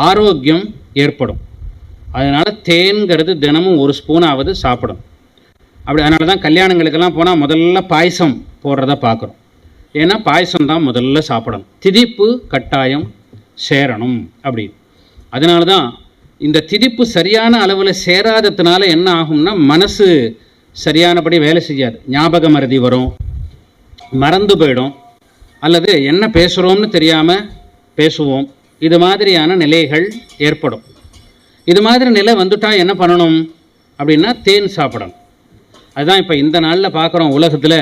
ஆரோக்கியம் ஏற்படும். அதனால் தேன்கிறது தினமும் 1 ஸ்பூனாவது சாப்பிடும். அதனால தான் கல்யாணங்களுக்கெல்லாம் போனால் முதல்ல பாயசம் போடுறத பார்க்குறோம். ஏன்னா பாயசம் தான் முதல்ல சாப்பிடணும். திதிப்பு கட்டாயம் சேரணும் அப்படின்னு. அதனால தான் இந்த திதிப்பு சரியான அளவில் சேராததுனால என்ன ஆகும்னா மனசு சரியானபடி வேலை செய்யாது. ஞாபக மறதி வரும், மறந்து போயிடும், அல்லது என்ன பேசுகிறோம்னு தெரியாமல் பேசுவோம். இது மாதிரியான நிலைகள் ஏற்படும். இது மாதிரி நிலை வந்துட்டால் என்ன பண்ணணும் அப்படின்னா தேன் சாப்பிடணும். அதுதான் இப்போ இந்த நாளில் பார்க்குறோம். உலகத்தில்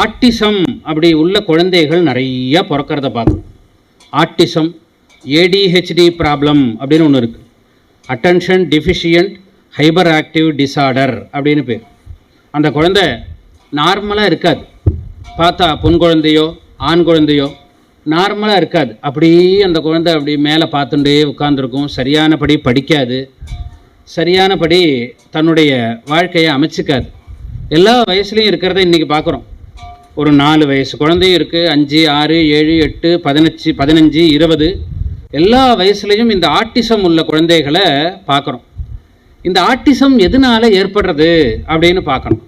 ஆட்டிசம் அப்படி உள்ள குழந்தைகள் நிறையா பிறக்கிறத பார்க்குறோம். ஆட்டிசம், ஏடிஹெச்டி ப்ராப்ளம் அப்படின்னு ஒன்று இருக்குது. Attention deficient hyper active disorder அப்படின்னு பேர். அந்த குழந்தை நார்மலாக இருக்காது. பார்த்தா பொன் குழந்தையோ ஆண் குழந்தையோ நார்மலாக இருக்காது. அப்படியே அந்த குழந்தை அப்படி மேலே பார்த்துட்டே உட்காந்துருக்கும். சரியானபடி படிக்காது, சரியானபடி தன்னுடைய வாழ்க்கையை அமைச்சிக்காது. எல்லா வயசுலேயும் இருக்கிறத இன்றைக்கி பார்க்குறோம். ஒரு 4 வயசு குழந்தையும் இருக்குது, 5, 6, 7, 8, 15, 20 எல்லா வயசுலேயும் இந்த ஆட்டிசம் உள்ள குழந்தைகளை பார்க்குறோம். இந்த ஆட்டிசம் எதனால் ஏற்படுறது அப்படின்னு பார்க்கணும்.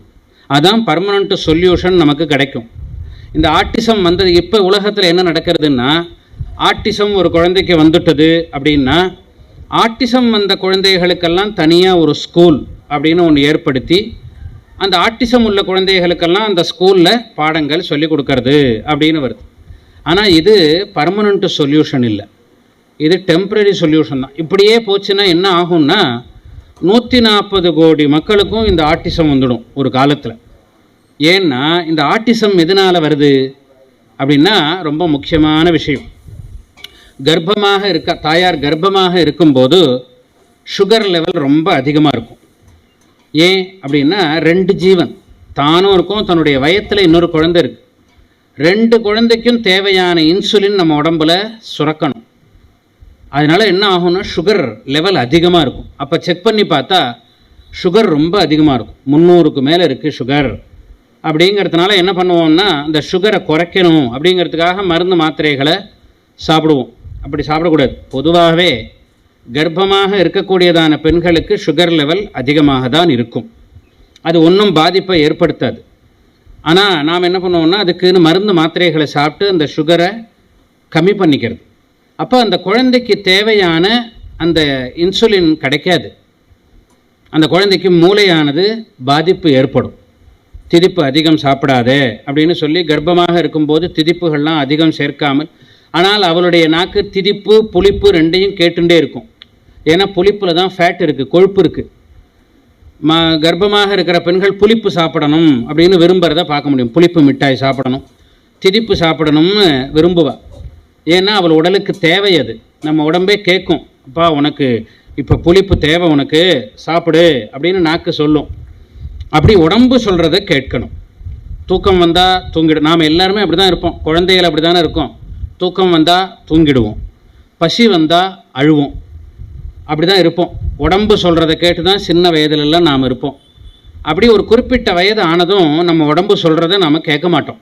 அதுதான் பர்மனண்ட் சொல்யூஷன் நமக்கு கிடைக்கும். இந்த ஆட்டிசம் வந்தது இப்போ உலகத்தில் என்ன நடக்கிறதுன்னா, ஆட்டிசம் ஒரு குழந்தைக்கு வந்துட்டது அப்படின்னா ஆட்டிசம் வந்த குழந்தைகளுக்கெல்லாம் தனியாக ஒரு ஸ்கூல் அப்படின்னு ஒன்று ஏற்படுத்தி அந்த ஆட்டிசம் உள்ள குழந்தைகளுக்கெல்லாம் அந்த ஸ்கூலில் பாடங்கள் சொல்லி கொடுக்கறது அப்படின்னு வருது. ஆனால் இது பர்மனண்ட் சொல்யூஷன் இல்லை, இது டெம்பரரி சொல்யூஷன் தான். இப்படியே போச்சுன்னா என்ன ஆகும்னா 140 கோடி மக்களுக்கும் இந்த ஆட்டிசம் வந்துடும் ஒரு காலத்தில். ஏன்னா இந்த ஆட்டிசம் எதனால் வருது அப்படின்னா ரொம்ப முக்கியமான விஷயம். தாயார் கர்ப்பமாக இருக்கும்போது சுகர் லெவல் ரொம்ப அதிகமாக இருக்கும். ஏன் அப்படின்னா 2 ஜீவன் தானும் இருக்கும், தன்னுடைய வயத்தில் இன்னொரு குழந்தை இருக்குது. 2 குழந்தைக்கும் தேவையான இன்சுலின் நம்ம உடம்புல சுரக்கணும். அதனால் என்ன ஆகும்னா சுகர் லெவல் அதிகமாக இருக்கும். அப்போ செக் பண்ணி பார்த்தா சுகர் ரொம்ப அதிகமாக இருக்கும், 300க்கு மேலே இருக்குது சுகர். அப்படிங்கிறதுனால என்ன பண்ணுவோம்னா இந்த சுகரை குறைக்கணும் அப்படிங்கிறதுக்காக மருந்து மாத்திரைகளை சாப்பிடுவோம். அப்படி சாப்பிடக்கூடாது. பொதுவாகவே கர்ப்பமாக இருக்கக்கூடியதான பெண்களுக்கு சுகர் லெவல் அதிகமாக தான் இருக்கும். அது ஒன்றும் பாதிப்பை ஏற்படுத்தாது. ஆனால் நாம் என்ன பண்ணுவோம்னா அதுக்குன்னு மருந்து மாத்திரைகளை சாப்பிட்டு அந்த சுகரை கம்மி பண்ணிக்கிறது. அப்போ அந்த குழந்தைக்கு தேவையான அந்த இன்சுலின் கிடைக்காது. அந்த குழந்தைக்கு மூளையானது பாதிப்பு ஏற்படும். திதிப்பு அதிகம் சாப்பிடாதே அப்படின்னு சொல்லி கர்ப்பமாக இருக்கும்போது திதிப்புகள்லாம் அதிகம் சேர்க்காமல், ஆனால் அவளுடைய நாக்கு திதிப்பு புளிப்பு 2ஐயும் கேட்டுட்டே இருக்கும். ஏன்னா புளிப்பில் தான் ஃபேட் இருக்குது, கொழுப்பு இருக்குது. கர்ப்பமாக இருக்கிற பெண்கள் புளிப்பு சாப்பிடணும் அப்படின்னு விரும்புகிறத பார்க்க முடியும். புளிப்பு மிட்டாய் சாப்பிடணும், திதிப்பு சாப்பிடணும்னு விரும்புவாள். ஏன்னா அவள் உடலுக்கு தேவை. அது நம்ம உடம்பே கேட்கும், அப்பா உனக்கு இப்போ புளிப்பு தேவை, உனக்கு சாப்பிடு அப்படின்னு நாக்கு சொல்லும். அப்படி உடம்பு சொல்கிறத கேட்கணும். தூக்கம் வந்தால் தூங்கிடும். நாம் எல்லாருமே அப்படி தான் இருப்போம். குழந்தைகள் அப்படி தானே இருக்கும். தூக்கம் வந்தால் தூங்கிடுவோம், பசி வந்தால் அழுவோம், அப்படி தான் இருப்போம். உடம்பு சொல்கிறத கேட்டு தான் சின்ன வயதிலெல்லாம் நாம் இருப்போம். அப்படி ஒரு குறிப்பிட்ட வயது ஆனதும் நம்ம உடம்பு சொல்கிறத நாம் கேட்க மாட்டோம்.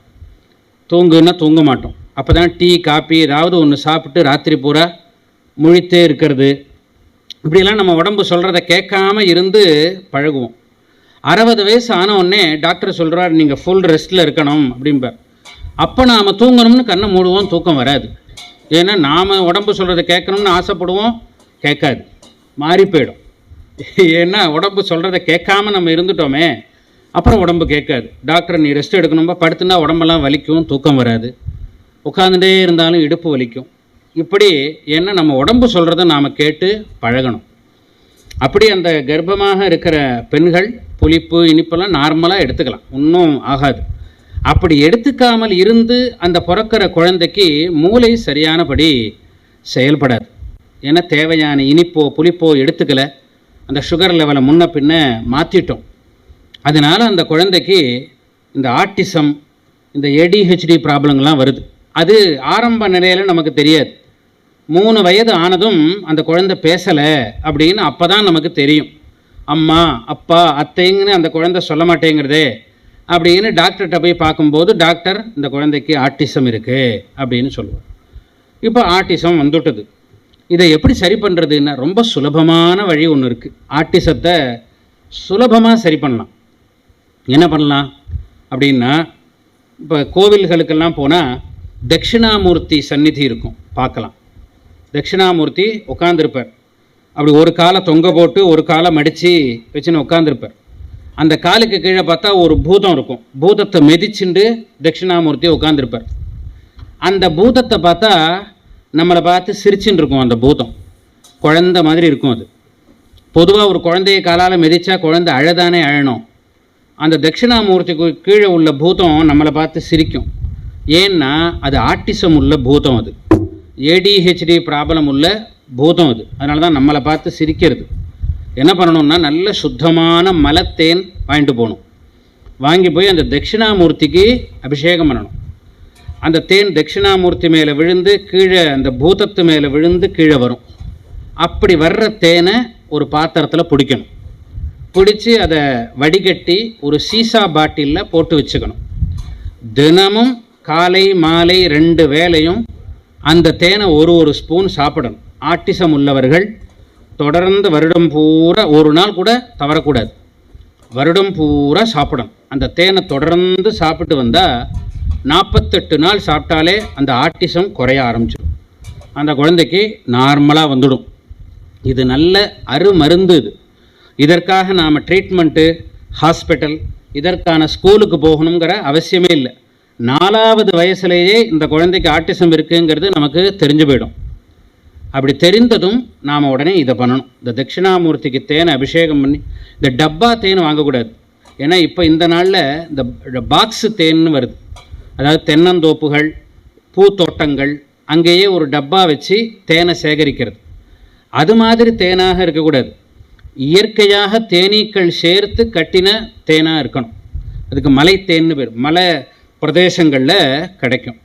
தூங்குன்னா தூங்க மாட்டோம். அப்போ தான் டீ காப்பி ஏதாவது ஒன்று சாப்பிட்டு ராத்திரி பூரா முழித்தே இருக்கிறது. இப்படியெல்லாம் நம்ம உடம்பு சொல்கிறத கேட்காம இருந்து பழகுவோம். 60 வயசு ஆனவுடனே டாக்டர் சொல்கிறார் நீங்கள் ஃபுல் ரெஸ்ட்டில் இருக்கணும் அப்படிம்பார். அப்போ நாம் தூங்கணும்னு கண்ணை மூடுவோம், தூக்கம் வராது. ஏன்னா நாம் உடம்பு சொல்கிறத கேட்கணும்னு ஆசைப்படுவோம், கேட்காது, மாறி போயிடும். ஏன்னா உடம்பு சொல்கிறத கேட்காம நம்ம இருந்துட்டோமே, அப்புறம் உடம்பு கேட்காது. டாக்டர் நீ ரெஸ்ட் எடுக்கணும்பா, படுத்துனா உடம்பெல்லாம் வலிக்கும், தூக்கம் வராது, உட்காந்துட்டே இருந்தாலும் இடுப்பு வலிக்கும். இப்படி ஏன்னா நம்ம உடம்பு சொல்கிறத நாம் கேட்டு பழகணும். அப்படி அந்த கர்ப்பமாக இருக்கிற பெண்கள் புளிப்பு இனிப்பெல்லாம் நார்மலாக எடுத்துக்கலாம், ஒன்றும் ஆகாது. அப்படி எடுத்துக்காமல் இருந்து அந்த பிறக்கிற குழந்தைக்கு மூளை சரியானபடி செயல்படாது. ஏன்னா தேவையான இனிப்போ புளிப்போ எடுத்துக்கலை, அந்த சுகர் லெவலை முன்ன பின்ன மாற்றிட்டோம். அதனால் அந்த குழந்தைக்கு இந்த ஆட்டிசம், இந்த ஏடிஹெச்டி ப்ராப்ளங்கள்லாம் வருது. அது ஆரம்ப நிலையில் நமக்கு தெரியாது. 3 வயது ஆனதும் அந்த குழந்தை பேசலை அப்படின்னு அப்போ தான் நமக்கு தெரியும். அம்மா அப்பா அத்தைங்கன்னு அந்த குழந்தை சொல்ல மாட்டேங்கிறதே அப்படின்னு டாக்டர்கிட்ட போய் பார்க்கும்போது டாக்டர் இந்த குழந்தைக்கு ஆட்டிசம் இருக்குது அப்படின்னு சொல்லுவார். இப்போ ஆட்டிசம் வந்துவிட்டது. இதை எப்படி சரி பண்ணுறதுன்னா ரொம்ப சுலபமான வழி ஒன்று இருக்குது. ஆட்டிசத்தை சுலபமாக சரி பண்ணலாம். என்ன பண்ணலாம் அப்படின்னா, இப்போ கோவில்களுக்கெல்லாம் போனால் தட்சிணாமூர்த்தி சந்நிதி இருக்கும், பார்க்கலாம். தட்சிணாமூர்த்தி உட்காந்துருப்பார். அப்படி ஒரு காலை தொங்க போட்டு ஒரு காலை மடித்து வச்சுன்னு உட்காந்துருப்பார். அந்த காலுக்கு கீழே பார்த்தா ஒரு பூதம் இருக்கும். பூதத்தை மிதிச்சுண்டு தட்சிணாமூர்த்தி உட்காந்துருப்பார். அந்த பூதத்தை பார்த்தா நம்மளை பார்த்து சிரிச்சுன்னு இருக்கும். அந்த பூதம் குழந்தை மாதிரி இருக்கும். அது பொதுவாக ஒரு குழந்தைய காலால் மிதித்தா குழந்தை அழதானே அழணும். அந்த தட்சிணாமூர்த்திக்கு கீழே உள்ள பூதம் நம்மளை பார்த்து சிரிக்கும். ஏன்னா அது ஆட்டிசம் உள்ள பூதம், அது ஏடிஹெச்டி ப்ராப்ளம் உள்ள பூதம் அது. அதனால தான் நம்மளை பார்த்து சிரிக்கிறது. என்ன பண்ணணும்னா, நல்ல சுத்தமான மலத்தேன் வாங்கிட்டு போகணும். வாங்கி போய் அந்த தட்சிணாமூர்த்திக்கு அபிஷேகம் பண்ணணும். அந்த தேன் தட்சிணாமூர்த்தி மேலே விழுந்து கீழே அந்த பூதத்து மேலே விழுந்து கீழே வரும். அப்படி வர்ற தேனை ஒரு பாத்திரத்தில் பிடிக்கணும். பிடிச்சி அதை வடிகட்டி ஒரு சீசா பாட்டிலில் போட்டு வச்சுக்கணும். தினமும் காலை மாலை 2 வேளையும் அந்த தேனை ஒரு ஸ்பூன் சாப்பிடணும். ஆட்டிசம் உள்ளவர்கள் தொடர்ந்து வருடம் பூரா, ஒரு நாள் கூட தவறக்கூடாது, வருடம் பூரா சாப்பிடணும். அந்த தேனை தொடர்ந்து சாப்பிட்டு வந்தால் 48 நாள் சாப்பிட்டாலே அந்த ஆட்டிசம் குறைய ஆரம்பிச்சிடும். அந்த குழந்தைக்கு நார்மலாக வந்துடும். இது நல்ல அருமருந்து. இதற்காக நாம் ட்ரீட்மெண்ட்டு, ஹாஸ்பிட்டல், இதற்கான ஸ்கூலுக்கு போகணுங்கிற அவசியமே இல்லை. 4வது வயசுலேயே இந்த குழந்தைக்கு ஆட்டிசம் இருக்குங்கிறது நமக்கு தெரிஞ்சு போயிடும். அப்படி தெரிந்ததும் நாம் உடனே இதை பண்ணணும். இந்த தட்சிணாமூர்த்திக்கு தேனை அபிஷேகம் பண்ணி, இந்த டப்பா தேன் வாங்கக்கூடாது. ஏன்னா இப்போ இந்த நாளில் இந்த பாக்ஸு தேன்னு வருது. அதாவது தென்னந்தோப்புகள், பூத்தோட்டங்கள், அங்கேயே ஒரு டப்பா வச்சு தேனை சேகரிக்கிறது. அது மாதிரி தேனாக இருக்கக்கூடாது. இயற்கையாக தேனீக்கள் சேர்த்து கட்டின தேனாக இருக்கணும். அதுக்கு மலை தேன்னு பேர். மலை பிரதேசங்களில் கிடைக்கும்.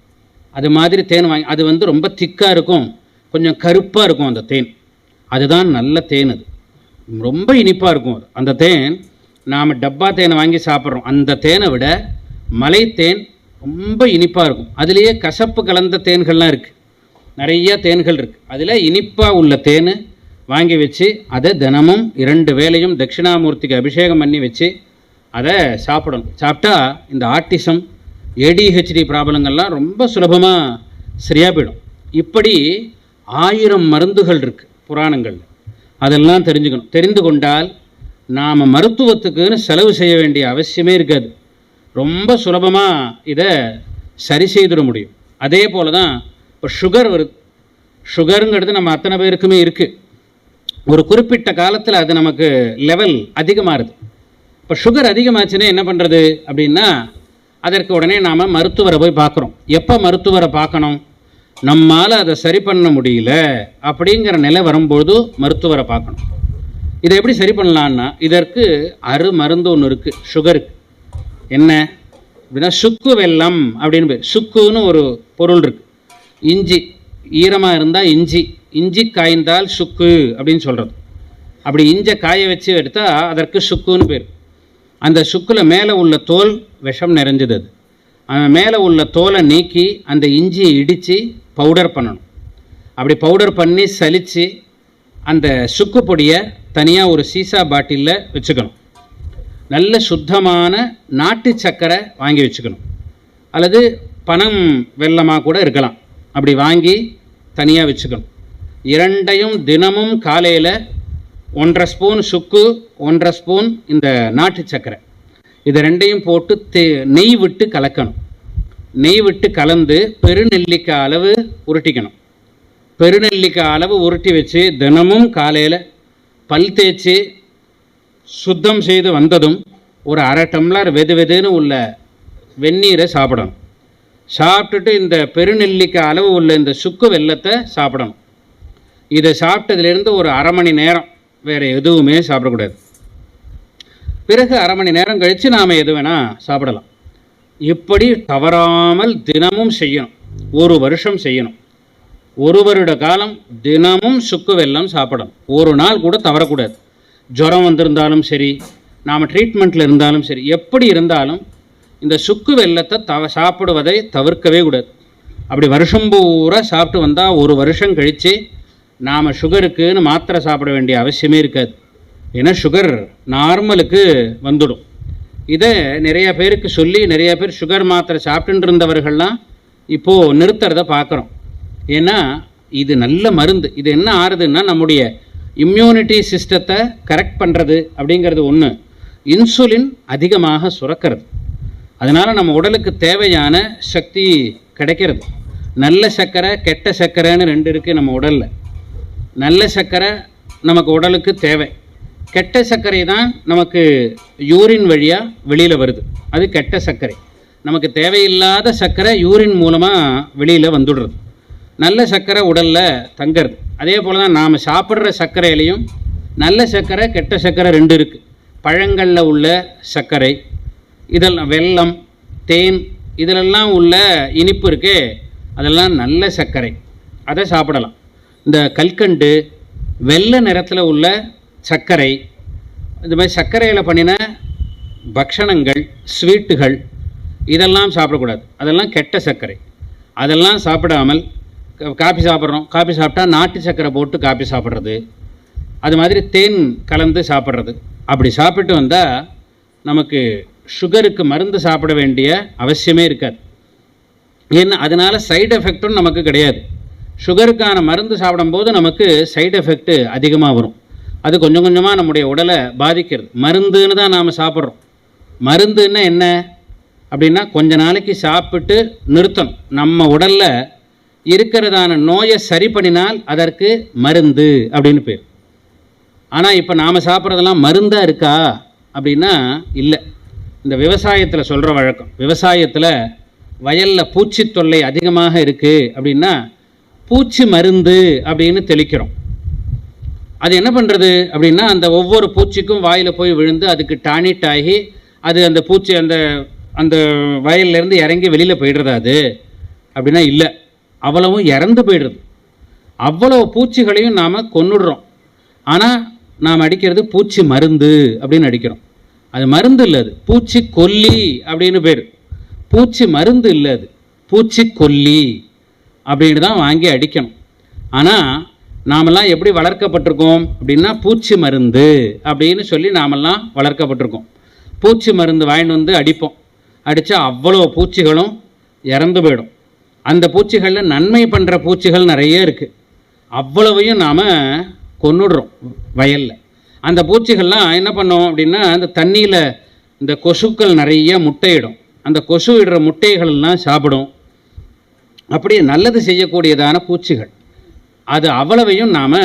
அது மாதிரி தேன் வாங்கி, அது ரொம்ப திக்காக இருக்கும், கொஞ்சம் கருப்பாக இருக்கும் அந்த தேன். அதுதான் நல்ல தேன். அது ரொம்ப இனிப்பாக இருக்கும். அந்த தேன் நாம் டப்பா தேனை வாங்கி சாப்பிட்றோம். அந்த தேனை விட மலை தேன் ரொம்ப இனிப்பாக இருக்கும். அதுலேயே கசப்பு கலந்த தேன்கள்லாம் இருக்குது, நிறைய தேன்கள் இருக்குது. அதில் இனிப்பாக உள்ள தேன் வாங்கி வச்சு அதை தினமும் 2 வேளையும் தட்சிணாமூர்த்திக்கு அபிஷேகம் பண்ணி வச்சு அதை சாப்பிடணும். சாப்பிட்டா இந்த ஆட்டிசம், ஏடிஹெச்டி ப்ராப்ளங்கள்லாம் ரொம்ப சுலபமாக சரியாக போயிடும். இப்படி 1000 மருந்துகள் இருக்குது புராணங்களில். அதெல்லாம் தெரிஞ்சுக்கணும். தெரிந்து கொண்டால் நாம் மருத்துவத்துக்குன்னு செலவு செய்ய வேண்டிய அவசியமே இருக்காது. ரொம்ப சுலபமாக இதை சரி செய்திட முடியும். அதே போல் தான் இப்போ சுகர் வருது. சுகருங்கிறது நம்ம அத்தனை பேருக்குமே இருக்குது. ஒரு குறிப்பிட்ட காலத்தில் அது நமக்கு லெவல் அதிகமாகுது. இப்போ சுகர் அதிகமாச்சுன்னா என்ன பண்ணுறது அப்படின்னா, அதற்கு உடனே நாம் மருத்துவரை போய் பார்க்குறோம். எப்போ மருத்துவரை பார்க்கணும்? நம்மால் அதை சரி பண்ண முடியல அப்படிங்கிற நிலை வரும்போது மருத்துவரை பார்க்கணும். இதை எப்படி சரி பண்ணலான்னா, இதற்கு மருந்து ஒன்று இருக்குது சுகருக்கு. என்ன அப்படின்னா, சுக்கு வெல்லம் அப்படின்னு பேர். சுக்குன்னு ஒரு பொருள் இருக்குது. இஞ்சி ஈரமாக இருந்தால் இஞ்சி காய்ந்தால் சுக்கு அப்படின்னு சொல்கிறது. அப்படி இஞ்சை காய வச்சு எடுத்தால் அதற்கு சுக்குன்னு பேர். அந்த சுக்கில் மேலே உள்ள தோல் விஷம் நிறைஞ்சது. அது அந்த மேலே உள்ள தோலை நீக்கி அந்த இஞ்சியை இடித்து பவுடர் பண்ணணும். அப்படி பவுடர் பண்ணி சலித்து அந்த சுக்கு பொடியை தனியாக ஒரு சீசா பாட்டிலில் வச்சுக்கணும். நல்ல சுத்தமான நாட்டு சர்க்கரை வாங்கி வச்சுக்கணும், அல்லது பனம் வெல்லமாக கூட இருக்கலாம். அப்படி வாங்கி தனியாக வச்சுக்கணும். இரண்டையும் தினமும் காலையில் 1.5 ஸ்பூன் சுக்கு, 1.5 ஸ்பூன் இந்த நாட்டு சர்க்கரை, இது ரெண்டையும் போட்டு நெய் விட்டு கலக்கணும். நெய் விட்டு கலந்து பெருநெல்லிக்காய் அளவு உருட்டிக்கணும். பெருநெல்லிக்காய் அளவு உருட்டி வச்சு தினமும் காலையில் பல் தேய்ச்சி சுத்தம் செய்து வந்ததும் ஒரு 1/2 டம்ளர் வெதுன்னு உள்ள வெந்நீரை சாப்பிடணும். சாப்பிட்டுட்டு இந்த பெருநெல்லிக்காய் அளவு உள்ள இந்த சுக்கு வெல்லத்தை சாப்பிடணும். இதை சாப்பிட்டதுலேருந்து ஒரு 1/2 மணி நேரம் வேறு எதுவுமே சாப்பிடக்கூடாது. பிறகு 1/2 மணி நேரம் கழித்து நாம் எது வேணால் சாப்பிடலாம். இப்படி தவறாமல் தினமும் செய்யணும். 1 வருஷம் செய்யணும். 1 வருட காலம் தினமும் சுக்கு வெல்லம் சாப்பிடணும். ஒரு நாள் கூட தவறக்கூடாது. ஜுரம் வந்திருந்தாலும் சரி, நாம் ட்ரீட்மெண்ட்டில் இருந்தாலும் சரி, எப்படி இருந்தாலும் இந்த சுக்கு வெல்லத்தை சாப்பிடுவதை தவிர்க்கவே கூடாது. அப்படி வருஷம் பூரா சாப்பிட்டு வந்தால் 1 வருஷம் கழித்து நாம் சுகருக்குன்னு மாத்திரை சாப்பிட வேண்டிய அவசியமே இருக்காது. ஏன்னா சுகர் நார்மலுக்கு வந்துடும். இதை நிறையா பேருக்கு சொல்லி நிறையா பேர் சுகர் மாத்திரை சாப்பிட்டுட்டு இருந்தவர்கள்லாம் இப்போது நிறுத்துறத பார்க்குறோம். ஏன்னா இது நல்ல மருந்து. இது என்ன ஆறுதுன்னா நம்முடைய இம்யூனிட்டி சிஸ்டத்தை கரெக்ட் பண்ணுறது அப்படிங்கிறது ஒன்று. இன்சுலின் அதிகமாக சுரக்கிறது. அதனால் நம்ம உடலுக்கு தேவையான சக்தி கிடைக்கிறது. நல்ல சர்க்கரை கெட்ட சர்க்கரைன்னு ரெண்டு இருக்குது நம்ம உடலில். நல்ல சர்க்கரை நமக்கு உடலுக்கு தேவை. கெட்ட சர்க்கரை தான் நமக்கு யூரின் வழியாக வெளியில் வருது. அது கெட்ட சர்க்கரை. நமக்கு தேவையில்லாத சர்க்கரை யூரின் மூலமாக வெளியில் வந்துடுறது. நல்ல சர்க்கரை உடலில் தங்கிறது. அதே போல் தான் நாம் சாப்பிட்ற சர்க்கரையிலையும் நல்ல சர்க்கரை கெட்ட சர்க்கரை ரெண்டு இருக்குது. பழங்களில் உள்ள சர்க்கரை, இதெல்லாம் வெல்லம், தேன், இதிலெல்லாம் உள்ள இனிப்பு இருக்கே, அதெல்லாம் நல்ல சர்க்கரை, அதை சாப்பிடலாம். இந்த கல்கண்டு, வெள்ளை நிறத்தில் உள்ள சர்க்கரை, இந்த மாதிரி சர்க்கரையில் பண்ணின பக்ஷணங்கள், ஸ்வீட்டுகள், இதெல்லாம் சாப்பிடக்கூடாது. அதெல்லாம் கெட்ட சர்க்கரை. அதெல்லாம் சாப்பிடாமல் காபி சாப்பிட்றோம். காபி சாப்பிட்டா நாட்டு சர்க்கரை போட்டு காபி சாப்பிட்றது, அது மாதிரி தேன் கலந்து சாப்பிட்றது. அப்படி சாப்பிட்டு வந்தால் நமக்கு சுகருக்கு மருந்து சாப்பிட வேண்டிய அவசியமே இருக்காது. ஏன்னா அதனால் சைடு எஃபெக்டும் நமக்கு கிடையாது. சுகருக்கான மருந்து சாப்பிடும்போது நமக்கு சைடு எஃபெக்ட்டு அதிகமாக வரும். அது கொஞ்சம் கொஞ்சமாக நம்முடைய உடலை பாதிக்கிறது. மருந்துன்னு தான் நாம் சாப்பிட்றோம். மருந்துன்னா என்ன அப்படின்னா கொஞ்ச நாளைக்கு சாப்பிட்டு நிறுத்தணும். நம்ம உடலில் இருக்கிறதான நோயை சரி பண்ணினால் அதற்கு மருந்து அப்படின்னு பேர். ஆனால் இப்போ நாம் சாப்பிட்றதெல்லாம் மருந்தாக இருக்கா அப்படின்னா இல்லை. இந்த விவசாயத்தில் சொல்கிற வழக்கம், விவசாயத்தில் வயலில் பூச்சி தொல்லை அதிகமாக இருக்குது அப்படின்னா பூச்சி மருந்து அப்படின்னு தெளிக்கிறோம். அது என்ன பண்ணுறது அப்படின்னா அந்த ஒவ்வொரு பூச்சிக்கும் வாயில் போய் விழுந்து அதுக்கு டானிட் ஆகி அது அந்த பூச்சி அந்த அந்த வயல்லேருந்து இறங்கி வெளியில் போய்டுறதா அது அப்படின்னா இல்லை. அவ்வளவும் இறந்து போய்டுறது. அவ்வளோ பூச்சிகளையும் நாம் கொன்னுடுறோம். ஆனால் நாம் அடிக்கிறது பூச்சி மருந்து அப்படின்னு அடிக்கிறோம். அது மருந்து இல்லை, அது பூச்சி கொல்லி அப்படின்னு பேர். பூச்சி மருந்து இல்லை, அது பூச்சி கொல்லி அப்படின்னு தான் வாங்கி அடிக்கணும். ஆனால் நாமெல்லாம் எப்படி வளர்க்கப்பட்டிருக்கோம் அப்படின்னா பூச்சி மருந்து அப்படின்னு சொல்லி நாமெல்லாம் வளர்க்கப்பட்டிருக்கோம். பூச்சி மருந்து வாங்கிட்டு வந்து அடிப்போம். அடித்தா அவ்வளோ பூச்சிகளும் இறந்து போயிடும். அந்த பூச்சிகளில் நன்மை பண்ணுற பூச்சிகள் நிறைய இருக்குது. அவ்வளவையும் நாம் கொன்னுடுறோம் வயலில். அந்த பூச்சிகள்லாம் என்ன பண்ணோம் அப்படின்னா அந்த தண்ணியில் இந்த கொசுக்கள் நிறைய முட்டையிடும். அந்த கொசு இடுற முட்டைகளெல்லாம் சாப்பிடும். அப்படியே நல்லது செய்யக்கூடியதான பூச்சிகள், அது அவ்வளவையும் நாம்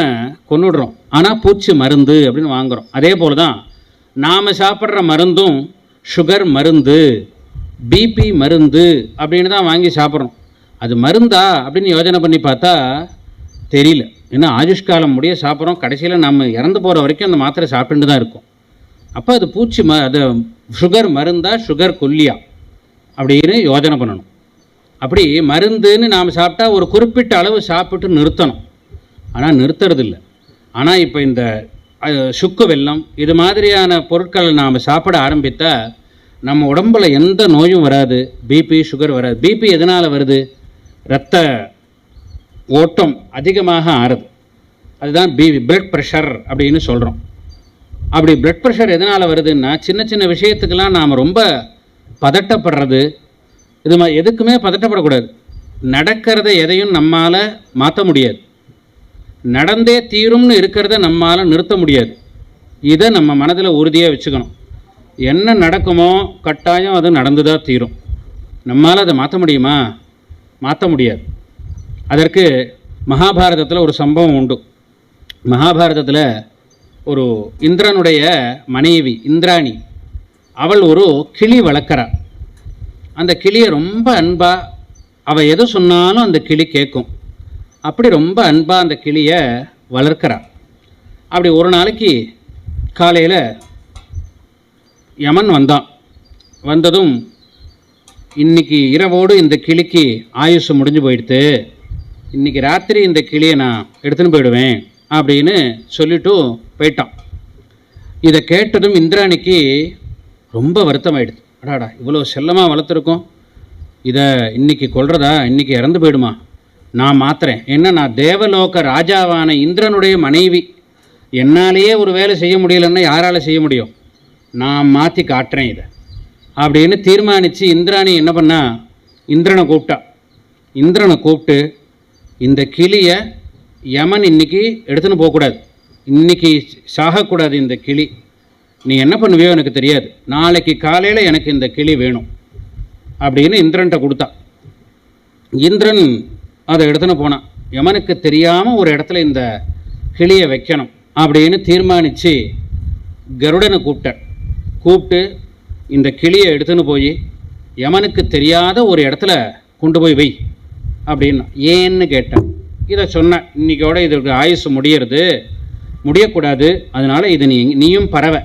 கொன்னுடுறோம். ஆனால் பூச்சி மருந்து அப்படின்னு வாங்குகிறோம். அதே போல் தான் நாம் சாப்பிட்ற மருந்தும் சுகர் மருந்து, பிபி மருந்து அப்படின்னு தான் வாங்கி சாப்பிட்றோம். அது மருந்தா அப்படின்னு யோசனை பண்ணி பார்த்தா தெரியல. ஏன்னா ஆயுஷ்காலம் முடிய சாப்பிட்றோம், கடைசியில் நம்ம இறந்து போகிற வரைக்கும் அந்த மாத்திரை சாப்பிட்டு தான் இருக்கும். அப்போ அது பூச்சி அது சுகர் மருந்தா சுகர் கொல்லியா அப்படின்னு யோசனை பண்ணணும். அப்படி மருந்துன்னு நாம் சாப்பிட்டா ஒரு குறிப்பிட்ட அளவு சாப்பிட்டு நிறுத்தணும். ஆனால் நிறுத்துறதில்லை. ஆனால் இப்போ இந்த சுக்கு வெல்லம் இது மாதிரியான பொருட்களை நாம் சாப்பிட ஆரம்பித்தால் நம்ம உடம்புல எந்த நோயும் வராது. பிபி சுகர் வராது. பிபி எதனால் வருது? இரத்த ஓட்டம் அதிகமாக ஆறுது. அதுதான் பிளட் ப்ரெஷர் அப்படின்னு சொல்கிறோம். அப்படி பிளட் ப்ரெஷர் எதனால் வருதுன்னா சின்ன சின்ன விஷயத்துக்கெல்லாம் நாம் ரொம்ப பதட்டப்படுறது. இது மாதிரி எதுக்குமே பதட்டப்படக்கூடாது. நடக்கிறத எதையும் நம்மால் மாற்ற முடியாது. நடந்தே தீரும்னு இருக்கிறத நம்மால் நிறுத்த முடியாது. இதை நம்ம மனதில் உறுதியாக வச்சுக்கணும். என்ன நடக்குமோ கட்டாயம் அது நடந்து தான் தீரும். நம்மால் அதை மாற்ற முடியுமா? மாற்ற முடியாது. அதற்கு மகாபாரதத்தில் ஒரு சம்பவம் உண்டு. மகாபாரதத்தில் ஒரு இந்திரனுடைய மனைவி இந்திராணி, அவள் ஒரு கிளி வளர்க்குறாள். அந்த கிளியை ரொம்ப அன்பாக, அவள் எது சொன்னாலும் அந்த கிளி கேட்கும். அப்படி ரொம்ப அன்பாக அந்த கிளியை வளர்க்குறாள். அப்படி ஒரு நாளைக்கு காலையில் யமன் வந்தான். வந்ததும் இன்றைக்கி இரவோடு இந்த கிளிக்கு ஆயுசு முடிஞ்சு போயிடுத்து, இன்றைக்கி ராத்திரி இந்த கிளியை நான் எடுத்துன்னு போயிடுவேன் அப்படின்னு சொல்லிட்டு போயிட்டான். இதை கேட்டதும் இந்திராணிக்கு ரொம்ப வருத்தமாயிடுது. அடாடா, இவ்வளோ செல்லமாக வளர்த்துருக்கோம், இதை இன்றைக்கி கொல்றதா? இன்றைக்கி இறந்து போயிடுமா? நான் மாத்துறேன். என்ன, நான் தேவலோக ராஜாவான இந்திரனுடைய மனைவி, என்னாலேயே ஒரு வேலை செய்ய முடியலன்னா யாரால் செய்ய முடியும்? நான் மாற்றி காட்டுறேன் இதை அப்படின்னு தீர்மானித்து இந்திராணி என்ன பண்ணா, இந்திரனை கூப்பிட்டா. இந்திரனை கூப்பிட்டு, இந்த கிளியை யமன் இன்னைக்கு எடுத்துன்னு போகக்கூடாது, இன்னைக்கு சாகக்கூடாது இந்த கிளி, நீ என்ன பண்ணுவியோ எனக்கு தெரியாது, நாளைக்கு காலையில் எனக்கு இந்த கிளி வேணும் அப்படின்னு இந்திரன்ட்ட கொடுத்தா. இந்திரன் அதை எடுத்துன்னு போனான். யமனுக்கு தெரியாமல் ஒரு இடத்துல இந்த கிளியை வைக்கணும் அப்படின்னு தீர்மானித்து கருடனை கூப்பிட்டு இந்த கிளியை எடுத்துன்னு போய் யமனுக்கு தெரியாத ஒரு இடத்துல கொண்டு போய் வை அப்படின்னா. ஏன்னு கேட்டேன். இதை சொன்னேன், இன்றைக்கோட இதற்கு ஆயுசு முடியக்கூடாது, அதனால் இது நீயும் பறவை,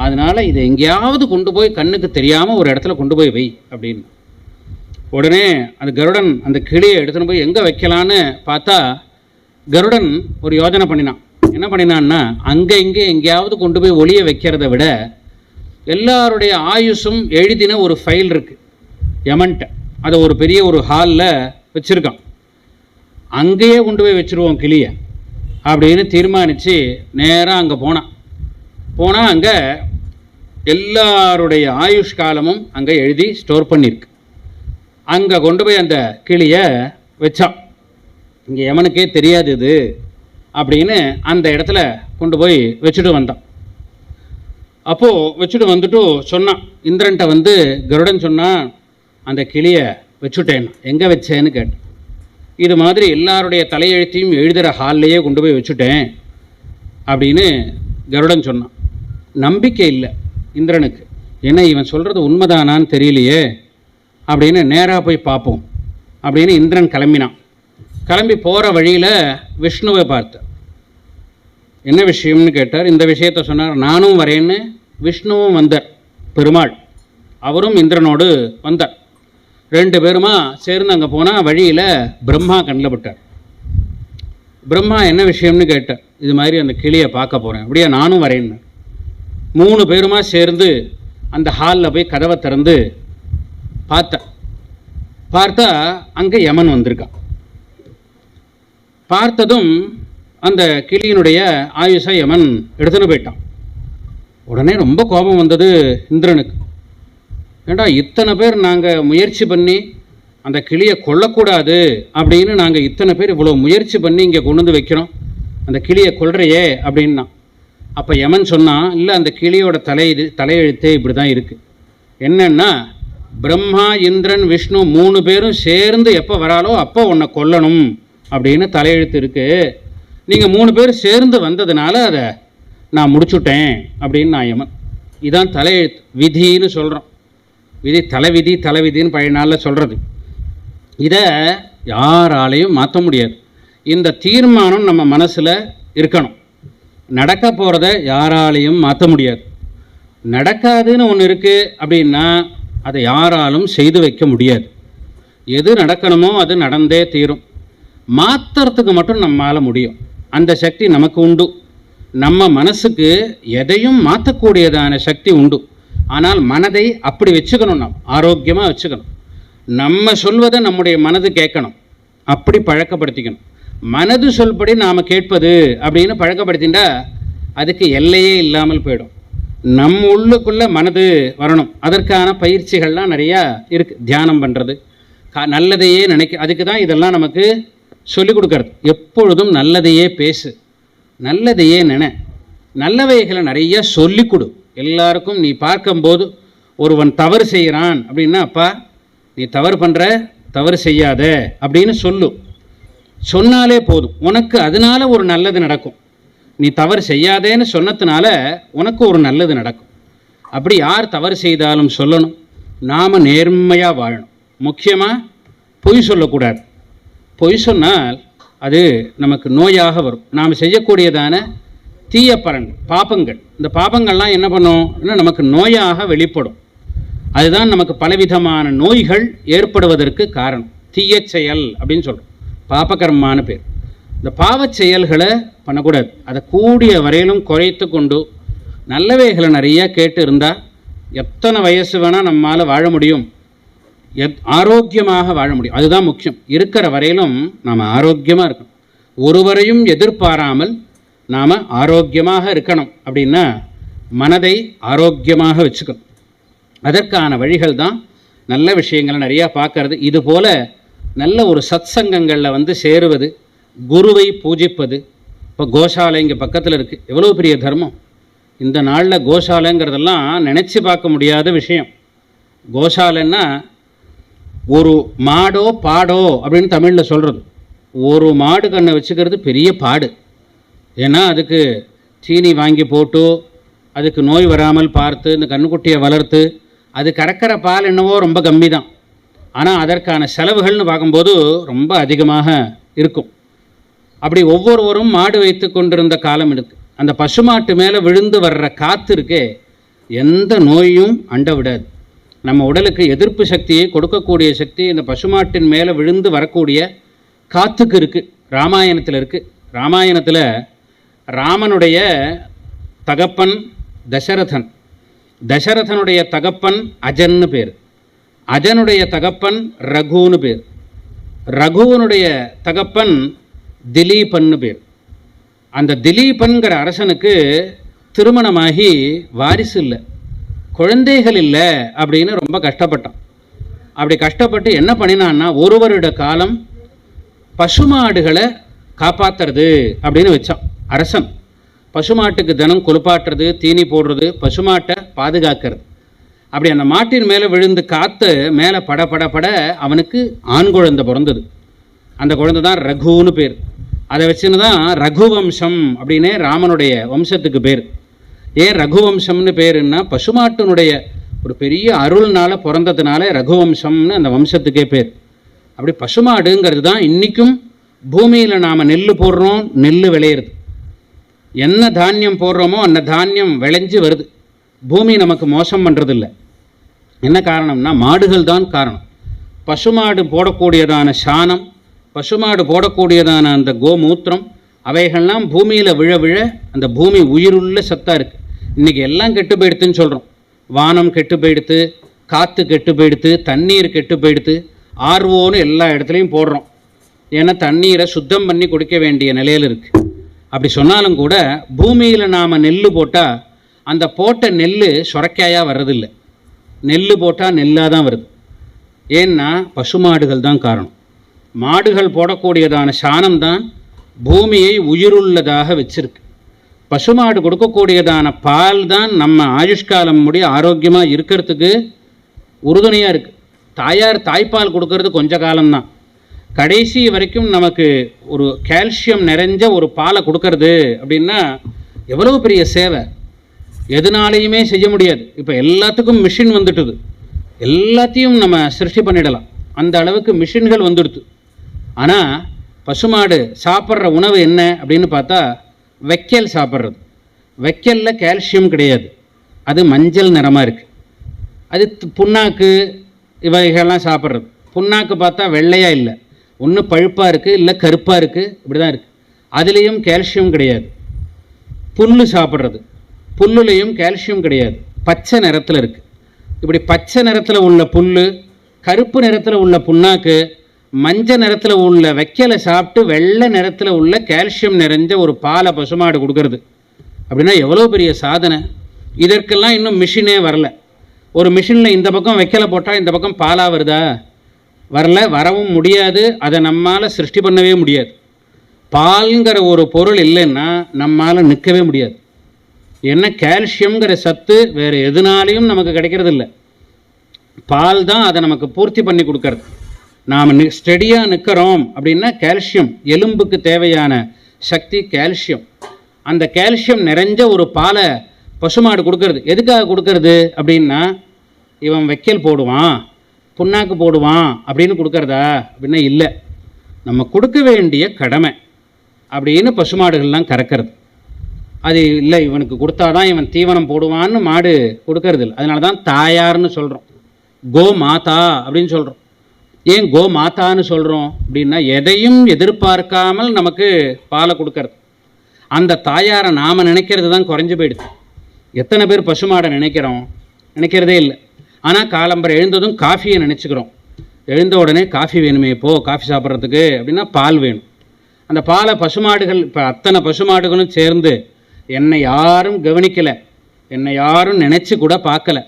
அதனால் இதை எங்கேயாவது கொண்டு போய் கண்ணுக்கு தெரியாமல் ஒரு இடத்துல கொண்டு போய் வை அப்படின்னு. உடனே அந்த கருடன் அந்த கிளியை எடுத்துன்னு போய் எங்கே வைக்கலான்னு பார்த்தா, கருடன் ஒரு யோஜனை பண்ணினான். என்ன பண்ணினான்னா, அங்கே இங்கே எங்கேயாவது கொண்டு போய் ஒளிய வைக்கிறத விட எல்லாருடைய ஆயுஷும் எழுதின ஒரு ஃபைல் இருக்குது யமன்ட்ட, அதை ஒரு பெரிய ஒரு ஹாலில் வச்சுருக்கான், அங்கேயே கொண்டு போய் வச்சுருவோம் கிளியை அப்படின்னு தீர்மானித்து நேராக அங்கே போனால் அங்கே எல்லாருடைய ஆயுஷ் காலமும் அங்கே எழுதி ஸ்டோர் பண்ணியிருக்கு. அங்கே கொண்டு போய் அந்த கிளியை வச்சான். இங்கே யமனுக்கே தெரியாது இது அப்படின்னு அந்த இடத்துல கொண்டு போய் வச்சுட்டு வந்தான். அப்போது வச்சுட்டு வந்துட்டு சொன்னான், இந்திரன்ட்ட வந்து கருடன் சொன்னான், அந்த கிளியை வச்சுட்டேன், எங்கே வச்சேன்னு கேட்டேன். இது மாதிரி எல்லாருடைய தலையெழுத்தையும் எழுதுகிற ஹால்லையே கொண்டு போய் வச்சுட்டேன் அப்படின்னு கருடன் சொன்னான். நம்பிக்கை இல்லை இந்திரனுக்கு, ஏன்னா இவன் சொல்கிறது உண்மைதானான்னு தெரியலையே அப்படின்னு நேராக போய் பார்ப்போம் அப்படின்னு இந்திரன் கிளம்பினான். கிளம்பி போகிற வழியில் விஷ்ணுவை பார்த்தார். என்ன விஷயம்னு கேட்டார். இந்த விஷயத்த சொன்னார். நானும் வரேன்னு விஷ்ணுவும் வந்தார், பெருமாள், அவரும் இந்திரனோடு வந்தார். ரெண்டு பேருமா சேர்ந்து அங்கே போனால் வழியில் பிரம்மா கண்ணில் பட்டார். பிரம்மா என்ன விஷயம்னு கேட்டார். இது மாதிரி அந்த கிளியை பார்க்க போகிறேன். அப்படியே நானும் வரேன்னு. 3 பேருமா சேர்ந்து அந்த ஹாலில் போய் கதவை திறந்து பார்த்தா அங்கே யமன் வந்திருக்கான். பார்த்ததும் அந்த கிளியினுடைய ஆயுஷை யமன் எடுத்துன்னு போயிட்டான். உடனே ரொம்ப கோபம் வந்தது இந்திரனுக்கு. ஏண்டா, இத்தனை பேர் நாங்கள் முயற்சி பண்ணி அந்த கிளியை கொல்லக்கூடாது அப்படின்னு நாங்கள் இத்தனை பேர் இவ்வளோ முயற்சி பண்ணி இங்கே கொண்டு வந்து வைக்கிறோம், அந்த கிளியை கொல்றையே அப்படின்னா. அப்போ யமன் சொன்னான், இல்லை, அந்த கிளியோட தலையெழுத்தே இப்படி தான் இருக்குது. என்னன்னா, பிரம்மா இந்திரன் விஷ்ணு 3 பேரும் சேர்ந்து எப்போ வராலோ அப்போ உன்னை கொல்லணும் அப்படின்னு தலையெழுத்து இருக்குது. நீங்கள் 3 பேர் சேர்ந்து வந்ததுனால அதை நான் முடிச்சுட்டேன் அப்படின்னு நான் யமன். இதான் தலையெழுத்து, விதின்னு சொல்கிறோம். விதி தலைவிதின்னு பழைய நாளில் சொல்கிறது. இதை யாராலையும் மாற்ற முடியாது. இந்த தீர்மானம் நம்ம மனசில் இருக்கணும். நடக்க போகிறத யாராலையும் மாற்ற முடியாது. நடக்காதுன்னு ஒன்று இருக்குது அப்படின்னா அதை யாராலும் செய்து வைக்க முடியாது. எது நடக்கணுமோ அது நடந்தே தீரும். மாற்றுறதுக்கு மட்டும் நம்மால் முடியும். அந்த சக்தி நமக்கு உண்டு. நம்ம மனசுக்கு எதையும் மாற்றக்கூடியதான சக்தி உண்டு. ஆனால் மனதை அப்படி வச்சுக்கணும், நாம் ஆரோக்கியமாக வச்சுக்கணும். நம்ம சொல்வதை நம்முடைய மனது கேட்கணும், அப்படி பழக்கப்படுத்திக்கணும். மனது சொல்படி நாம் கேட்பது அப்படின்னு பழக்கப்படுத்திண்டா அதுக்கு எல்லையே இல்லாமல் போயிடும். நம்ம உள்ளுக்குள்ளே மனது வரணும். அதற்கான பயிற்சிகள்லாம் நிறையா இருக்குது. தியானம் பண்ணுறது, நல்லதையே அதுக்கு தான் இதெல்லாம் நமக்கு சொல்லிக் கொடுக்கறது. எப்பொழுதும் நல்லதையே பேசு, நல்லதையே நல்லவைகளை நிறைய சொல்லிக் கொடு எல்லாருக்கும். நீ பார்க்கும்போது ஒருவன் தவறு செய்கிறான் அப்படின்னா, அப்பா நீ தவறு செய்யாத அப்படின்னு சொன்னாலே போதும், உனக்கு அதனால ஒரு நல்லது நடக்கும். நீ தவறு செய்யாதேன்னு சொன்னதுனால உனக்கு ஒரு நல்லது நடக்கும். அப்படி யார் தவறு செய்தாலும் சொல்லணும். நாம் நேர்மையாக வாழணும். முக்கியமாக பொய் சொல்லக்கூடாது. பொய் சொன்னால் அது நமக்கு நோயாக வரும். நாம் செய்யக்கூடியதான தீய பாபங்கள், இந்த பாபங்கள்லாம் என்ன பண்ணும், நமக்கு நோயாக வெளிப்படும். அதுதான் நமக்கு பலவிதமான நோய்கள் ஏற்படுவதற்கு காரணம். தீய செயல் அப்படின்னு சொல்கிறோம், பாபகர்மான பேர். இந்த பாவச் செயல்களை பண்ணக்கூடாது. அதை கூடிய வரையிலும் குறைத்து கொண்டு நல்லவைகளை நிறைய கேட்டு இருந்தால் எத்தனை வயசு வேணால் நம்மால் வாழ முடியும். ஆரோக்கியமாக வாழ முடியும். அதுதான் முக்கியம். இருக்கிற வரையிலும் நாம் ஆரோக்கியமாக இருக்கணும். ஒருவரையும் எதிர்பாராமல் நாம் ஆரோக்கியமாக இருக்கணும். அப்படின்னா மனதை ஆரோக்கியமாக வச்சுக்கணும். அதற்கான வழிகள் தான் நல்ல விஷயங்களை நிறையா பார்க்கறது. இதுபோல் நல்ல ஒரு சத் சங்கங்களில் சேருவது, குருவை பூஜிப்பது. இப்போ கோசாலை இங்கே பக்கத்தில் இருக்குது. எவ்வளோ பெரிய தர்மம்! இந்த நாளில் கோசாலைங்கிறதெல்லாம் நினச்சி பார்க்க முடியாத விஷயம். கோசாலைன்னா ஒரு மாடோ பாடோ அப்படின்னு தமிழில் சொல்கிறது. ஒரு மாடு கண்ணை வச்சுக்கிறது பெரிய பாடு. ஏன்னா அதுக்கு சீனி வாங்கி போட்டு, அதுக்கு நோய் வராமல் பார்த்து, இந்த கண்ணுக்குட்டியை வளர்த்து, அது கறக்கிற பால் என்னவோ ரொம்ப கம்மி தான். ஆனால் அதற்கான செலவுகள்னு பார்க்கும்போது ரொம்ப அதிகமாக இருக்கும். அப்படி ஒவ்வொருவரும் மாடு வைத்து கொண்டிருந்த காலம் இருக்குது. அந்த பசுமாட்டு மேலே விழுந்து வர்ற காற்று இருக்கே, எந்த நோயும் அண்ட விடாது. நம்ம உடலுக்கு எதிர்ப்பு சக்தியை கொடுக்கக்கூடிய சக்தி இந்த பசுமாட்டின் மேலே விழுந்து வரக்கூடிய காற்றுக்கு இருக்குது. ராமாயணத்தில் இருக்குது. ராமாயணத்தில் ராமனுடைய தகப்பன் தசரதன். தசரதனுடைய தகப்பன் அஜன்னு பேர். அஜனுடைய தகப்பன் ரகுன்னு பேர். ரகுவனுடைய தகப்பன் திலீபன்னு பேர். அந்த திலீபன்கிற அரசனுக்கு திருமணமாகி வாரிசு இல்லை, குழந்தைகள் இல்லை அப்படின்னு ரொம்ப கஷ்டப்பட்டான். அப்படி கஷ்டப்பட்டு என்ன பண்ணினான்னா, ஒரு வருட காலம் பசுமாடுகளை காப்பாற்றுறது அப்படின்னு வச்சான் அரசன். பசுமாட்டுக்கு தினம் குளிப்பாட்டுறது, தீனி போடுறது, பசுமாட்டை பாதுகாக்கிறது. அப்படி அந்த மாட்டின் மேலே விழுந்து காற்று மேலே பட பட பட அவனுக்கு ஆண் குழந்தை பிறந்தது. அந்த குழந்தை தான் ரகுன்னு பேர். அதை வச்சுன்னு தான் ரகுவம்சம் அப்படின்னே ராமனுடைய வம்சத்துக்கு பேர். ஏன் ரகுவம்சம்னு பேருன்னா, பசுமாட்டினுடைய ஒரு பெரிய அருள்னால் பிறந்ததுனால ரகுவம்சம்னு அந்த வம்சத்துக்கே பேர். அப்படி பசுமாடுங்கிறது தான் இன்றைக்கும் பூமியில் நாம் நெல் போடுறோம், நெல் விளையிறது. என்ன தானியம் போடுறோமோ அந்த தானியம் விளைஞ்சு வருது. பூமி நமக்கு மோசம் பண்ணுறதில்லை. என்ன காரணம்னா மாடுகள் தான் காரணம். பசுமாடு போடக்கூடியதான சாணம், பசுமாடு போடக்கூடியதான அந்த கோமூத்திரம், அவைகள்லாம் பூமியில் விழ விழ அந்த பூமி உயிருள்ள சத்தாக இருக்குது. இன்றைக்கி எல்லாம் கெட்டு போயிடுத்துன்னு சொல்கிறோம். வானம் கெட்டு போயிடுத்து, காற்று கெட்டு போயிடுத்து, தண்ணீர் கெட்டு போயிடுத்து, ஆர்வோன்னு எல்லா இடத்துலையும் போடுறோம். ஏன்னா தண்ணீரை சுத்தம் பண்ணி குடிக்க வேண்டிய நிலையில் இருக்குது. அப்படி சொன்னாலும் கூட பூமியில் நாம் நெல் போட்டால் அந்த போட்ட நெல் சுரைக்காயாக வர்றதில்லை. நெல் போட்டால் நெல்லாக தான் வருது. ஏன்னா பசுமாடுகள் தான் காரணம். மாடுகள் போடக்கூடியதான சாணம் தான் பூமியை உயிருள்ளதாக வச்சிருக்கு. பசுமாடு கொடுக்கக்கூடியதான பால் தான் நம்ம ஆயுஷ்காலம் முடிய ஆரோக்கியமாக இருக்கிறதுக்கு உறுதுணையாக இருக்குது. தாய்ப்பால் கொடுக்கறது கொஞ்ச காலம்தான். கடைசி வரைக்கும் நமக்கு ஒரு கால்சியம் நிறைஞ்ச ஒரு பாலை கொடுக்கறது அப்படின்னா எவ்வளோ பெரிய சேவை. எதுனாலையுமே செய்ய முடியாது. இப்போ எல்லாத்துக்கும் மிஷின் வந்துட்டுது. எல்லாத்தையும் நம்ம சிருஷ்டி பண்ணிடலாம். அந்த அளவுக்கு மிஷின்கள் வந்துடுது. ஆனால் பசுமாடு சாப்பிட்ற உணவு என்ன அப்படின்னு பார்த்தா வைக்கல் சாப்பிட்றது. வைக்கலில் கால்சியம் கிடையாது. அது மஞ்சள் நிறமாக இருக்குது. அது புண்ணாக்கு இவைகள்லாம் சாப்பிட்றது. புண்ணாக்கு பார்த்தா வெள்ளையாக இல்லை, ஒன்று பழுப்பாக இருக்குது, இல்லை கருப்பாக இருக்குது, இப்படி தான் இருக்குது. அதுலேயும் கால்சியம் கிடையாது. புல் சாப்பிட்றது, புல்லுலேயும் கால்சியம் கிடையாது, பச்சை நிறத்தில் இருக்குது. இப்படி பச்சை நிறத்தில் உள்ள புல், கருப்பு நிறத்தில் உள்ள புண்ணாக்கு, மஞ்சள் நிறத்தில் உள்ள வைக்கலை சாப்பிட்டு வெள்ளை நிறத்தில் உள்ள கால்சியம் நிறைஞ்ச ஒரு பாலை பசுமாடு கொடுக்கறது அப்படின்னா எவ்வளோ பெரிய சாதனை. இதற்கெல்லாம் இன்னும் மிஷினே வரல. ஒரு மிஷினில் இந்த பக்கம் வைக்கலை போட்டால் இந்த பக்கம் பாலாக வருதா? வரல, வரவும் முடியாது. அதை நம்மால் சிருஷ்டி பண்ணவே முடியாது. பால்ங்கிற ஒரு பொருள் இல்லைன்னா நம்மால் நிற்கவே முடியாது. என்ன கால்சியம்ங்கிற சத்து வேறு எதுனாலையும் நமக்கு கிடைக்கிறது இல்லை. பால் தான் அதை நமக்கு பூர்த்தி பண்ணி கொடுக்கறது. நாம் ஸ்டெடியாக நிற்கிறோம் அப்படின்னா கால்சியம், எலும்புக்கு தேவையான சக்தி கால்சியம். அந்த கால்சியம் நிறைஞ்ச ஒரு பாலை பசுமாடு கொடுக்கறது. எதுக்காக கொடுக்கறது அப்படின்னா, இவன் வைக்கல் போடுவான், புண்ணாக்கு போடுவான் அப்படின்னு கொடுக்கறதா அப்படின்னா இல்லை, நம்ம கொடுக்க வேண்டிய கடமை அப்படின்னு பசுமாடுகள்லாம் கறக்கிறது. அது இல்லை, இவனுக்கு கொடுத்தாதான் இவன் தீவனம் போடுவான்னு மாடு கொடுக்கறது இல்லை. அதனால தான் தாயார்னு சொல்கிறோம், கோ மாதா அப்படின்னு சொல்கிறோம். ஏன் கோ மாதான்னு சொல்கிறோம் அப்படின்னா, எதையும் எதிர்பார்க்காமல் நமக்கு பாலை கொடுக்கறது. அந்த தாயாரை நாம் நினைக்கிறது தான் குறைஞ்சி போயிடுது. எத்தனை பேர் பசுமாடை நினைக்கிறோம்? நினைக்கிறதே இல்லை. ஆனால் காலம்பரை எழுந்ததும் காஃபியை நினச்சிக்கிறோம். எழுந்த உடனே காஃபி வேணுமே, போ காஃபி சாப்பிட்றதுக்கு அப்படின்னா பால் வேணும். அந்த பாலை பசுமாடுகள், இப்போ அத்தனை பசுமாடுகளும் சேர்ந்து என்னை யாரும் கவனிக்கலை, என்னை யாரும் நினச்சி கூட பார்க்கல,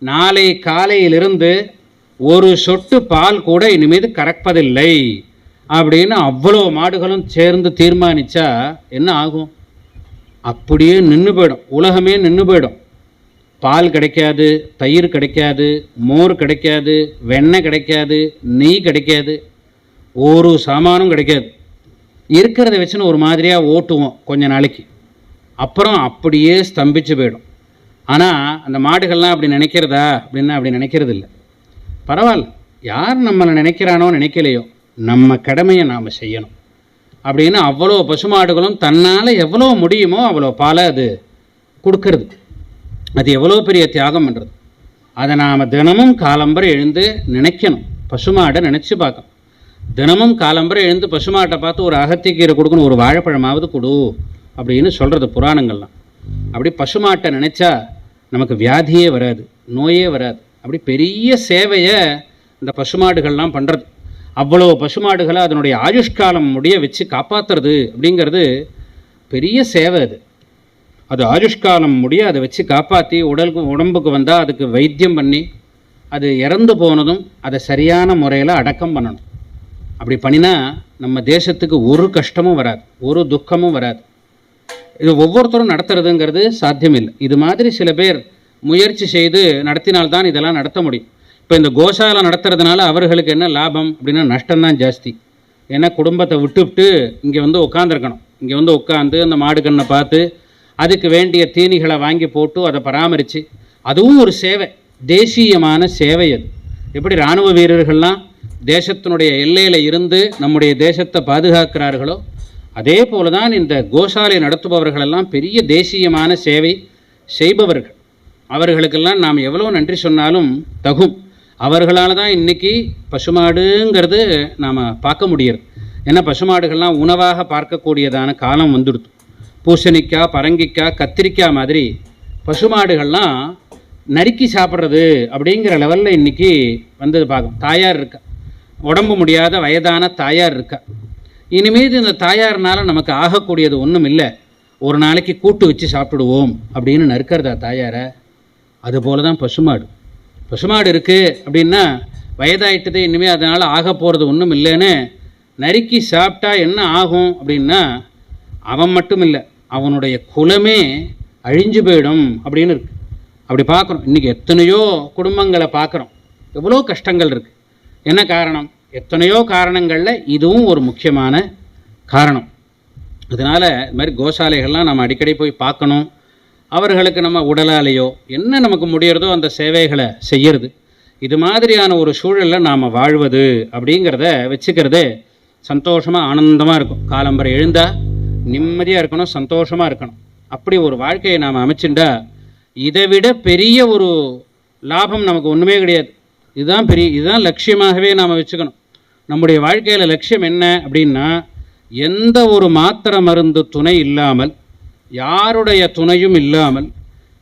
நாளை காலையிலிருந்து ஒரு சொட்டு பால் கூட இனிமேல் கறப்பதில்லை அப்படின்னு அவ்வளோ மாடுகளும் சேர்ந்து தீர்மானித்தா என்ன ஆகும்? அப்படியே நின்று போயிடும், உலகமே நின்று போயிடும். பால் கிடைக்காது, தயிர் கிடைக்காது, மோர் கிடைக்காது, வெண்ணெய் கிடைக்காது, நெய் கிடைக்காது, ஒரு சாமானும் கிடைக்காது. இருக்கிறத வச்சுன்னு ஒரு மாதிரியாக ஓட்டுவோம் கொஞ்ச நாளைக்கு, அப்புறம் அப்படியே ஸ்தம்பிச்சு போயிடும். ஆனால் அந்த மாடுகள்லாம் அப்படி நினைக்கிறதா அப்படின்னா அப்படி நினைக்கிறது இல்லை. பரவாயில்ல, யார் நம்மளை நினைக்கிறானோ நினைக்கலையோ நம்ம கடமையை நாம் செய்யணும் அப்படின்னு அவ்வளோ பசுமாடுகளும் தன்னால் எவ்வளோ முடியுமோ அவ்வளோ பாலை அது கொடுக்கறது. அது எவ்வளோ பெரிய தியாகம் பண்ணுறது. அதை நாம் தினமும் காலம்பரை எழுந்து நினைக்கணும், பசுமாடை நினச்சி பார்க்கணும். தினமும் காலம்பரை எழுந்து பசுமாட்டை பார்த்து ஒரு அகத்திக்கீரை கொடுக்கணும், ஒரு வாழைப்பழமாவது கொடு அப்படின்னு சொல்கிறது புராணங்கள்லாம். அப்படி பசுமாட்டை நினச்சா நமக்கு வியாதியே வராது, நோயே வராது. அப்படி பெரிய சேவையை இந்த பசுமாடுகள்லாம் பண்ணுறது. அவ்வளோ பசுமாடுகளை அதனுடைய ஆயுஷ்காலம் முடிய வச்சு காப்பாற்றுறது அப்படிங்கிறது பெரிய சேவை. அது ஆயுஷ்காலம் முடிய அதை வச்சு காப்பாற்றி உடம்புக்கு வந்தால் அதுக்கு வைத்தியம் பண்ணி அது இறந்து போனதும் அதை சரியான முறையில் அடக்கம் பண்ணணும். அப்படி பண்ணினா நம்ம தேசத்துக்கு ஒரு கஷ்டமும் வராது, ஒரு துக்கமும் வராது. இது ஒவ்வொருத்தரும் நடத்துறதுங்கிறது சாத்தியம் இல்லை. இது மாதிரி சில பேர் முயற்சி செய்து நடத்தினால்தான் இதெல்லாம் நடத்த முடியும். இப்போ இந்த கோசாலை நடத்துறதுனால அவர்களுக்கு என்ன லாபம் அப்படின்னா நஷ்டம்தான் ஜாஸ்தி. ஏன்னா குடும்பத்தை விட்டு இங்கே வந்து உட்காந்துருக்கணும், இங்கே வந்து உட்காந்து அந்த மாடு கண்ணை பார்த்து அதுக்கு வேண்டிய தீனிகளை வாங்கி போட்டு அதை பராமரித்து, அதுவும் ஒரு சேவை, தேசியமான சேவை. அது எப்படி இராணுவ வீரர்கள்லாம் தேசத்தினுடைய எல்லையில் இருந்து நம்முடைய தேசத்தை பாதுகாக்கிறார்களோ அதே போல தான் இந்த கோசாலை நடத்துபவர்களெல்லாம் பெரிய தேசியமான சேவை செய்பவர்கள். அவர்களுக்கெல்லாம் நாம் எவ்வளோ நன்றி சொன்னாலும் தகும். அவர்களால் தான் இன்றைக்கி பசுமாடுங்கிறது நாம் பார்க்க முடியாது. ஏன்னா பசுமாடுகள்லாம் உணவாக பார்க்கக்கூடியதான காலம் வந்துடுது. பூசணிக்காய், பரங்கிக்காய், கத்திரிக்காய் மாதிரி பசுமாடுகள்லாம் நறுக்கி சாப்பிட்றது அப்படிங்கிற லெவலில் இன்றைக்கி வந்தது பார்க்கும். தாயார் இருக்கா, உடம்பு முடியாத வயதான தாயார் இருக்கா. இனிமேல் இந்த தாயார்னால நமக்கு ஆகக்கூடியது ஒன்றும் இல்லை, ஒரு நாளைக்கு கூட்டு வச்சு சாப்பிடுவோம் அப்படின்னு நறுக்கிறதா தாயாரை? அதுபோல தான் பசுமாடு. பசுமாடு இருக்குது அப்படின்னா வயதாயிட்டது, இனிமேல் அதனால் ஆக போகிறது ஒன்றும் இல்லைன்னு நறுக்கி சாப்பிட்டா என்ன ஆகும் அப்படின்னா அவன் மட்டும் இல்லை, அவனுடைய குலமே அழிஞ்சு போயிடும் அப்படின்னு இருக்குது. அப்படி பார்க்குறோம். இன்றைக்கி எத்தனையோ குடும்பங்களை பார்க்குறோம், எவ்வளோ கஷ்டங்கள் இருக்குது. என்ன காரணம்? எத்தனையோ காரணங்களில் இதுவும் ஒரு முக்கியமான காரணம். அதனால் இது மாதிரி கோசாலைகள்லாம் நம்ம அடிக்கடி போய் பார்க்கணும். அவர்களுக்கு நம்ம உடலாலேயோ என்ன நமக்கு முடியறதோ அந்த சேவைகளை செய்கிறது. இது மாதிரியான ஒரு சூழலில் நாம் வாழ்வது அப்படிங்கிறத வச்சுக்கிறதே சந்தோஷமாக ஆனந்தமாக இருக்கும். காலம்பரை எழுந்தால் நிம்மதியாக இருக்கணும், சந்தோஷமாக இருக்கணும். அப்படி ஒரு வாழ்க்கையை நாம் அமைச்சுட்டா இதை விட பெரிய ஒரு லாபம் நமக்கு ஒன்றுமே கிடையாது. இதுதான் லட்சியமாகவே நாம் வச்சுக்கணும். நம்முடைய வாழ்க்கையில் லட்சியம் என்ன அப்படின்னா, எந்த ஒரு மாத்திரை மருந்து துணை இல்லாமல், யாருடைய துணையும் இல்லாமல்,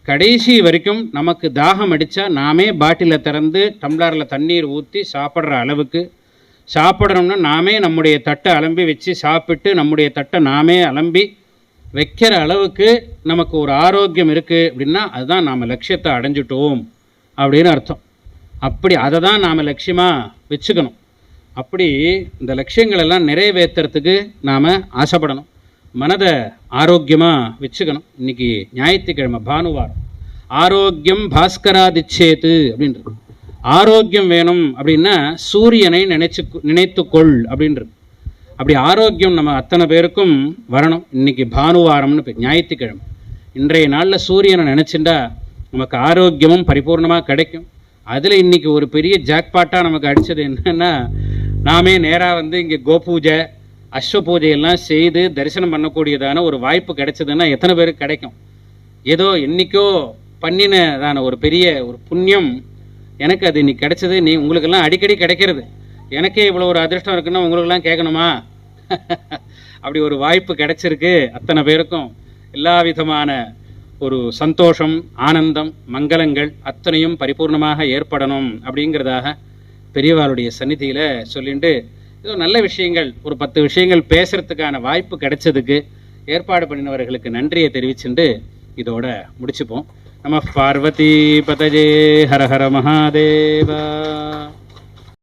கடைசி வரைக்கும் நமக்கு தாகம் அடித்தா நாமே பாட்டிலை திறந்து டம்ளரில் தண்ணீர் ஊற்றி சாப்பிட்ற அளவுக்கு, சாப்பிட்றோம்னா நாமே நம்முடைய தட்டை அலம்பி வச்சு சாப்பிட்டு நம்முடைய தட்டை நாமே அலம்பி வைக்கிற அளவுக்கு நமக்கு ஒரு ஆரோக்கியம் இருக்குது அப்படின்னா அதுதான் நாம் லட்சியத்தை அடைஞ்சிட்டோம் அப்படின்னு அர்த்தம். அப்படி அதை தான் நாம் லட்சியமாக வச்சுக்கணும். அப்படி இந்த லட்சியங்கள் எல்லாம் நிறைவேற்றுறதுக்கு நாம் ஆசைப்படணும். மனதை ஆரோக்கியமாக வச்சுக்கணும். இன்றைக்கி ஞாயிற்றுக்கிழமை பானுவாரம். ஆரோக்கியம் பாஸ்கராதிச்சேத்து அப்படின்றது. ஆரோக்கியம் வேணும் அப்படின்னா சூரியனை நினைத்துக்கொள் அப்படின்றது. அப்படி ஆரோக்கியம் நம்ம அத்தனை பேருக்கும் வரணும். இன்றைக்கி பானுவாரம்னு ஞாயிற்றுக்கிழமை. இன்றைய நாளில் சூரியனை நினச்சிண்டா நமக்கு ஆரோக்கியமும் பரிபூர்ணமாக கிடைக்கும். அதில் இன்றைக்கி ஒரு பெரிய ஜாக்பாட்டாக நமக்கு அடித்தது என்னென்னா, நாமே நேராக வந்து இங்கே கோபூஜை, அஸ்வ பூஜையெல்லாம் செய்து தரிசனம் பண்ணக்கூடியதான ஒரு வாய்ப்பு கிடைச்சதுன்னா எத்தனை பேருக்கு கிடைக்கும்? ஏதோ என்றைக்கோ பண்ணினதான ஒரு பெரிய ஒரு புண்ணியம் எனக்கு அது இன்னைக்கு கிடைச்சது. உங்களுக்கெல்லாம் அடிக்கடி கிடைக்கிறது. எனக்கே இவ்வளோ ஒரு அதிர்ஷ்டம் இருக்குன்னா உங்களுக்கெல்லாம் கேட்கணுமா? அப்படி ஒரு வாய்ப்பு கிடைச்சிருக்கு. அத்தனை பேருக்கும் எல்லா விதமான ஒரு சந்தோஷம், ஆனந்தம், மங்களங்கள் அத்தனையும் பரிபூர்ணமாக ஏற்படணும் அப்படிங்கிறதாக பெரியவாளுடைய சந்நிதியில் சொல்லிட்டு ஏதோ நல்ல விஷயங்கள் ஒரு 10 விஷயங்கள் பேசுகிறதுக்கான வாய்ப்பு கிடைச்சதுக்கு ஏற்பாடு பண்ணினவர்களுக்கு நன்றியை தெரிவிச்சுட்டு இதோட முடிச்சுப்போம். நம பார்வதி பதஜே ஹர ஹர மகாதேவா.